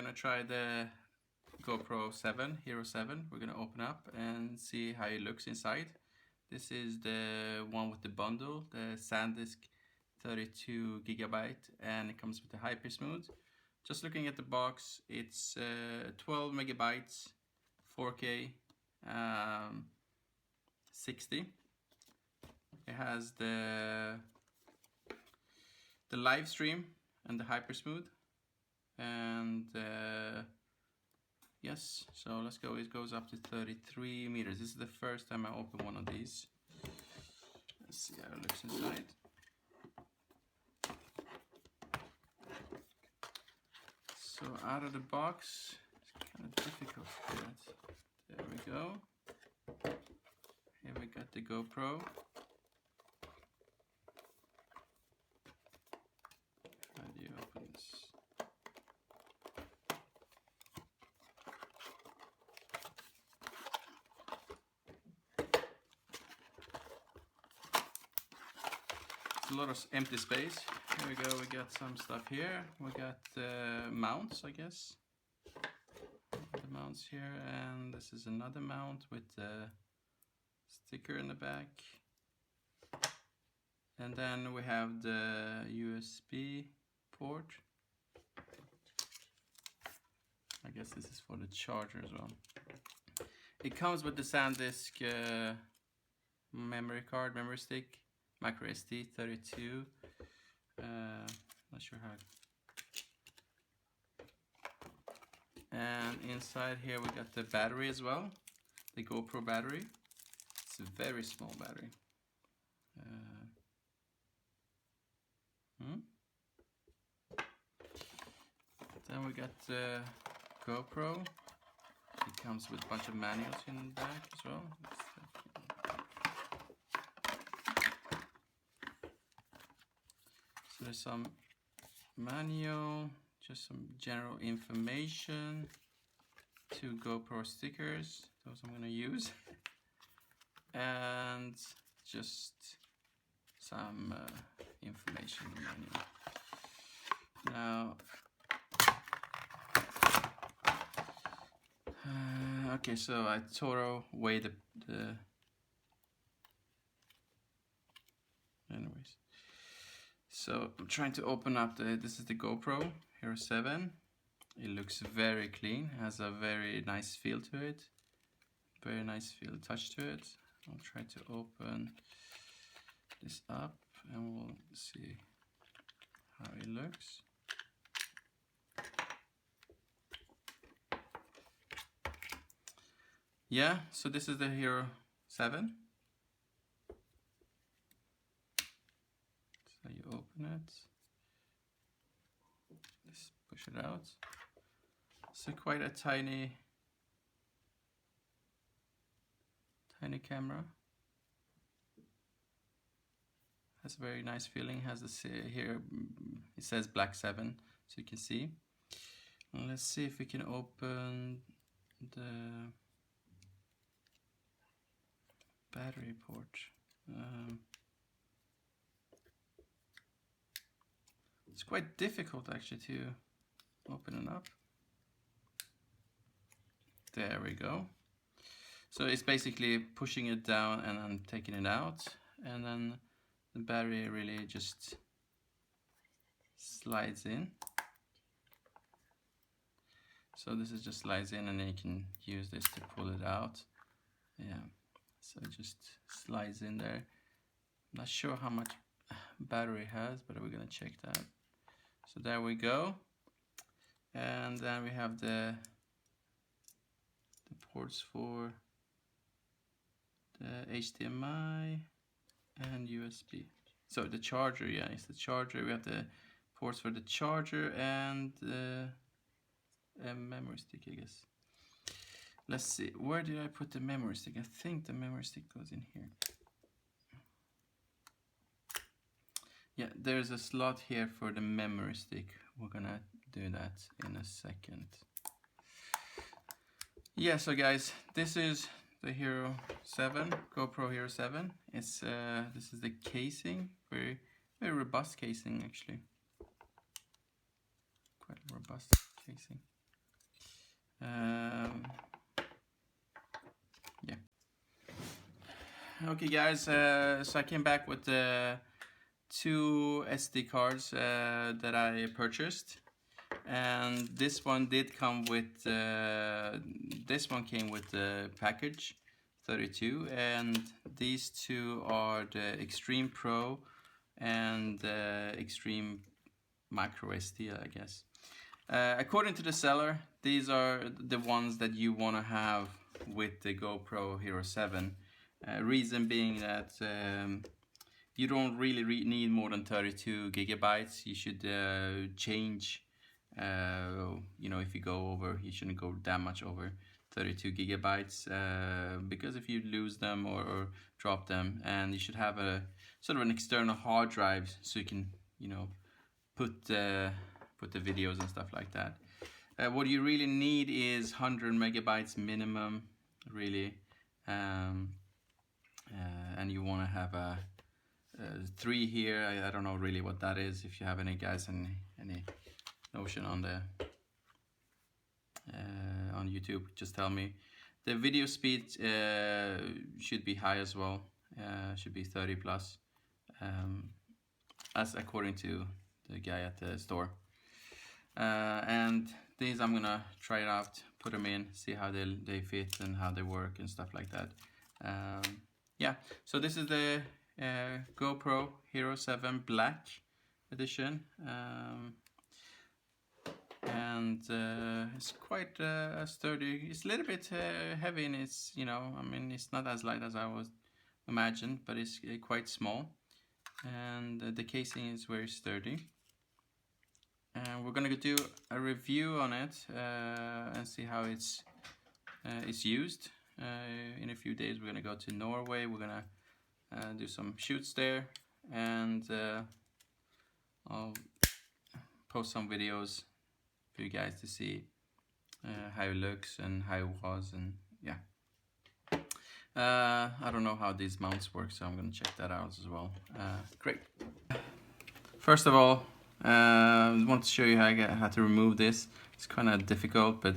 gonna try the GoPro 7, Hero 7. We're gonna open up and see how it looks inside. This is the one with the bundle, the SanDisk 32 gigabyte, and it comes with the HyperSmooth. Just looking at the box, it's 12 megabytes, 4K, 60. It has the live stream and the HyperSmooth, and yes, so let's go. It goes up to 33 meters. This is the first time I open one of these. Let's see how it looks inside. So out of the box, it's kind of difficult to get. There we go. Here we got the GoPro. How do you open this? A lot of empty space. Here we go, we got some stuff here. We got mounts, I guess. The mounts here, and this is another mount with the sticker in the back. And then we have the USB port. I guess this is for the charger as well. It comes with the SanDisk memory card, memory stick. MicroSD 32. Not sure how. And inside here we got the battery as well, the GoPro battery. It's a very small battery. Then we got the GoPro. It comes with a bunch of manuals in the back as well. So there's some manual, just some general information, 2 GoPro stickers, those I'm gonna use, and just some information in the manual. Now, okay, so I throw away the anyways. So I'm trying to open up this is the GoPro Hero 7. It looks very clean, has a very nice feel to it. Very nice feel, touch to it. I'll try to open this up and we'll see how it looks. Yeah, so this is the Hero 7. So you open it, just push it out. So quite a tiny camera. Has a very nice feeling. Has this here, it says Black 7, so you can see. And let's see if we can open the battery port. It's quite difficult actually to open it up. There we go. So it's basically pushing it down and then taking it out, and then the battery really just slides in. So this is just slides in, and then you can use this to pull it out. Yeah, so it just slides in there. I'm not sure how much battery it has, but we're gonna check that. So there we go, and then we have the ports for the HDMI and USB. So the charger, yeah, it's the charger. We have the ports for the charger and a memory stick, I guess. Let's see, where did I put the memory stick? I think the memory stick goes in here. Yeah, there's a slot here for the memory stick. We're gonna do that in a second. Yeah, so guys, this is the Hero 7, GoPro Hero 7. It's this is the casing, very robust casing actually. Quite a robust casing. Yeah. Okay, guys. So I came back with 2 SD cards that I purchased, and this one did come with. This one came with the package, 32, and these 2 are the Extreme Pro and Extreme MicroSD, I guess. According to the seller, these are the ones that you want to have with the GoPro Hero 7. Reason being that you don't really need more than 32 gigabytes. You should change, you know, if you go over, you shouldn't go that much over 32 gigabytes because if you lose them or drop them, and you should have a sort of an external hard drive so you can, you know, put the videos and stuff like that. What you really need is 100 megabytes minimum, really, and you want to have a 3 here. I don't know really what that is. If you have any guys any notion on the on YouTube, just tell me. The video speed should be high as well. Should be 30 plus, as according to the guy at the store. And these I'm gonna try it out, put them in, see how they fit and how they work and stuff like that. Yeah, so this is the GoPro Hero 7 Black Edition, and it's quite sturdy. It's a little bit heavy, and it's, you know, I mean, it's not as light as I was imagined, but it's quite small, and the casing is very sturdy. And we're gonna do a review on it and see how it's used. In a few days, we're gonna go to Norway. We're gonna do some shoots there, and I'll post some videos for you guys to see how it looks and how it was, and yeah. I don't know how these mounts work, so I'm gonna check that out as well. Great. First of all, I want to show you how to remove this. It's kind of difficult, but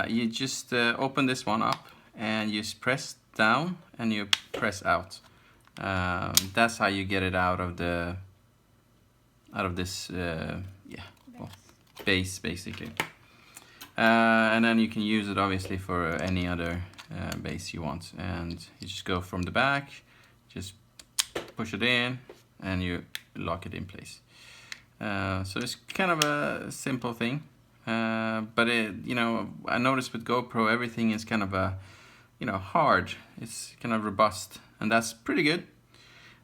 you just open this one up and you press down and you press out. That's how you get it out of this base basically. And then you can use it obviously for any other base you want, and you just go from the back, just push it in and you lock it in place. So it's kind of a simple thing, but you know, I noticed with GoPro everything is kind of hard. It's kind of robust, and that's pretty good.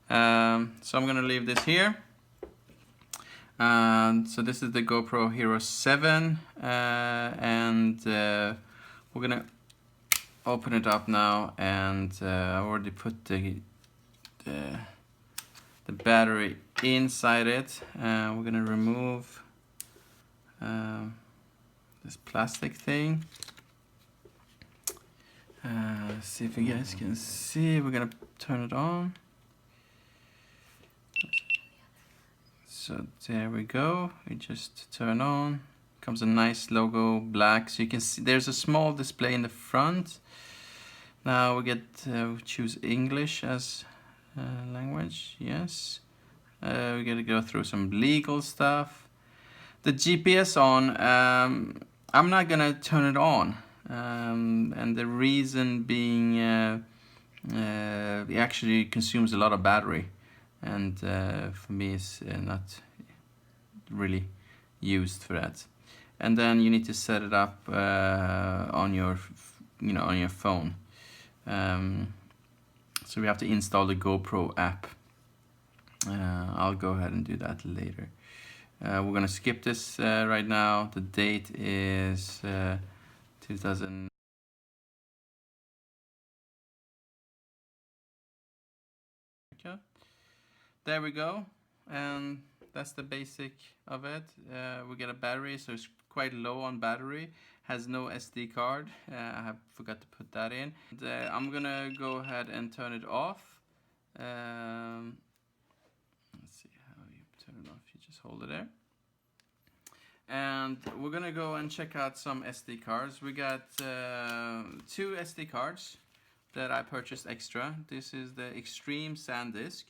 So I'm gonna leave this here. So this is the GoPro Hero 7, and we're gonna open it up now, and I already put the battery inside it. We're gonna remove this plastic thing. See if you guys can see. We're gonna turn it on. So there we go. We just turn on. Comes a nice logo, black. So you can see there's a small display in the front. Now we get choose English as language. Yes. We gotta go through some legal stuff. The GPS on. I'm not gonna turn it on, and the reason being it actually consumes a lot of battery. And for me it's not really used for that. And then you need to set it up on your on your phone. So we have to install the GoPro app. I'll go ahead and do that later. We're gonna skip this right now. The date is 2000. There we go, and that's the basic of it. We get a battery, so it's quite low on battery. Has no SD card. I forgot to put that in. I'm gonna go ahead and turn it off. Let's see how you turn it off. You just hold it there. And and we're gonna go and check out some SD cards. We got 2 SD cards that I purchased extra. This is the Extreme SanDisk,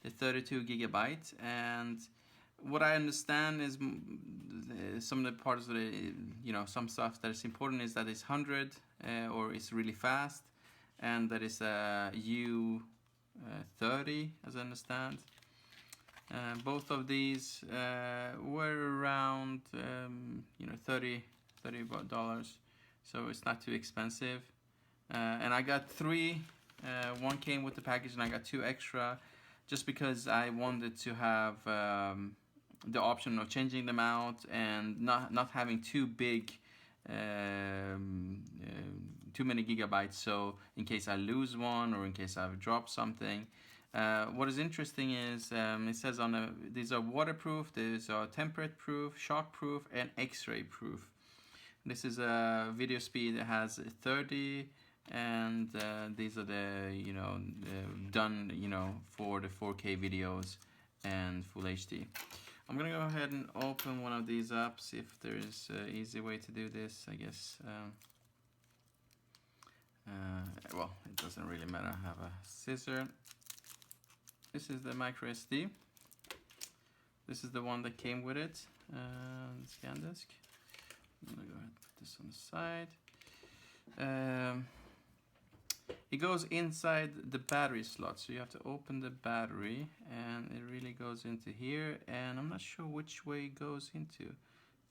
the 32 gigabyte, and what I understand is some of the parts of the, some stuff that is important is that it's 100 or it's really fast, and that is a U30 as I understand. Both of these were around $30, so it's not too expensive. And I got 3. One came with the package, and I got 2 extra, just because I wanted to have the option of changing them out and not having too big, too many gigabytes. So in case I lose one or in case I've dropped something. What is interesting is it says these are waterproof, these are temperature proof, shock proof, and X-ray proof. This is a video speed that has 30, and these are the done for the 4K videos and full HD. I'm gonna go ahead and open one of these up, see if there is an easy way to do this. I guess well, it doesn't really matter. I have a scissor. This is the MicroSD. This is the one that came with it, the scan disk. I'm gonna go ahead and put this on the side. It goes inside the battery slot, so you have to open the battery, and it really goes into here, and I'm not sure which way it goes into.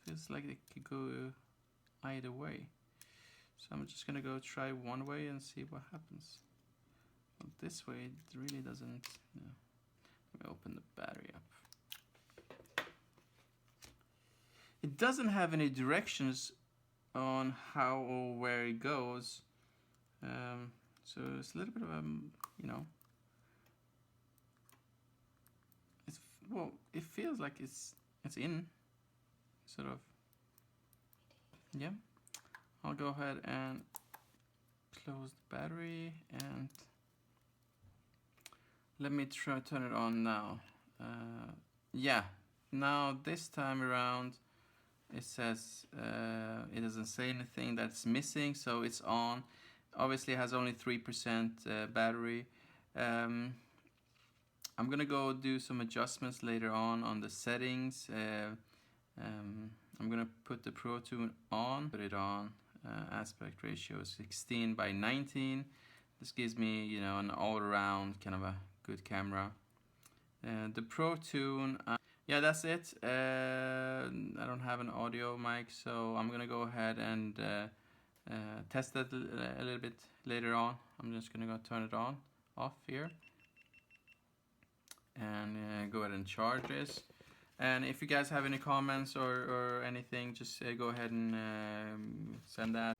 Feels like it could go either way. So I'm just gonna go try one way and see what happens. Well, this way it really doesn't. No. Let me open the battery up. It doesn't have any directions on how or where it goes. So it's a little bit of a, it feels like it's in, sort of. Yeah. I'll go ahead and close the battery, and let me try to turn it on now. Yeah, now this time around it says it doesn't say anything that's missing, so it's on. Obviously it has only 3% battery. I'm gonna go do some adjustments later on the settings. I'm gonna put the Pro Tune on, put it on. Aspect ratio 16:19. This gives me, an all-around kind of a good camera. The Pro Tune, yeah, that's it. I don't have an audio mic, so I'm gonna go ahead and test that a little bit later on. I'm just gonna go turn it off here, and go ahead and charge this. And if you guys have any comments or anything, just go ahead and send that.